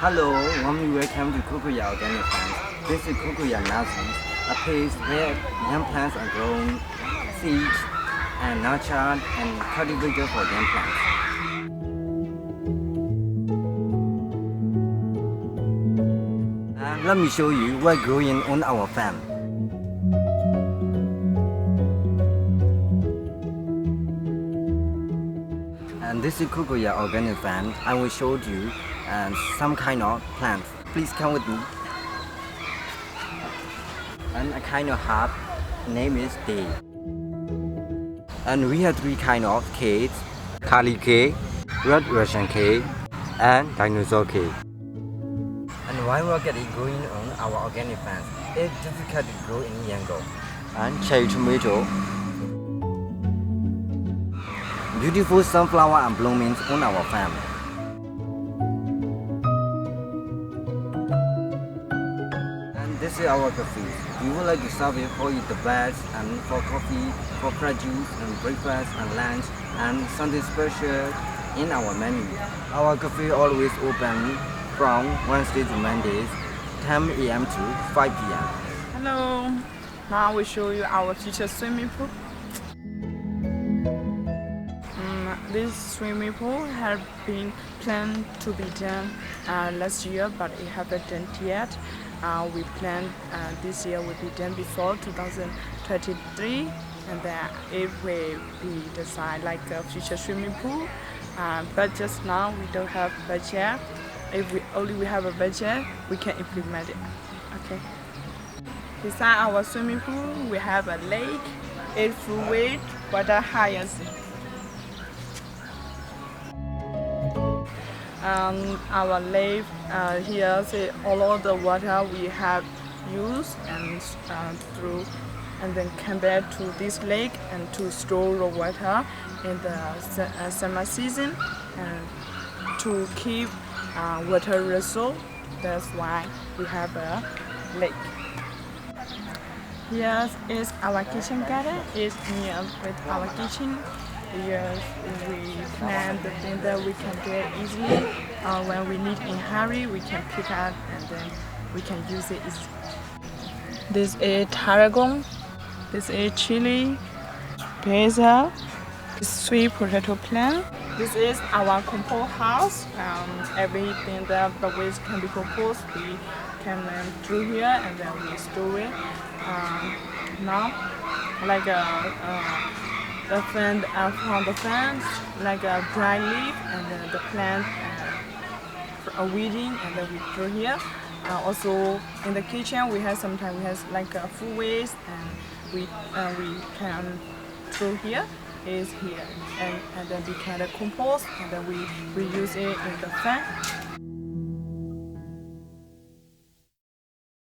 Hello, warmly welcome to Kokkoya Organic Farms. This is Kokkoya Nurseries, a place where young plants are grown, seeds, and nurtured and cultivated for young plants. Let me show you what's growing on our farm. And this is Kokkoya Organic Farm. I will show you some kind of plants. Please come with me. And a kind of herb, name is day. And we have three kind of cakes: curly cake, red Russian cake, and dinosaur cake. And why rocket is growing on our organic farm? It's difficult to grow in Yangon. And cherry tomato. Beautiful sunflower and blooming on our farm. And this is our coffee. We would like to serve it for you the best and for coffee, for produce and breakfast and lunch and something special in our menu. Our coffee always open from Wednesday to Mondays, 10 a.m. to 5 p.m. Hello, now I will show you our future swimming pool. This swimming pool has been planned to be done last year, but it haven't done yet. We plan this year will be done before 2023, and then it will be designed like a future swimming pool. But just now we don't have budget. If we have a budget, we can implement it. Okay. Beside our swimming pool, we have a lake, 8-foot wide, water hyacinth. Our lake here is all of the water we have used and through, and then come back to this lake and to store the water in the summer season and to keep water resource. That's why we have a lake. Here is our kitchen garden. It's near with our kitchen. Yes, we plan the things that we can get easily. When we need in hurry, we can pick up and then we can use it easily. This is tarragon. This is chili, basil, sweet potato plant. This is our compost house. Everything that the waste can be composed, we can through here and then we store it. Now, like the fan from the fence, like a dry leaf, and then the plant weeding, and then we throw here. Also in the kitchen, we have sometimes we have like a food waste, and we can throw here. Is here, and then we can compost, and then we use it in the fan.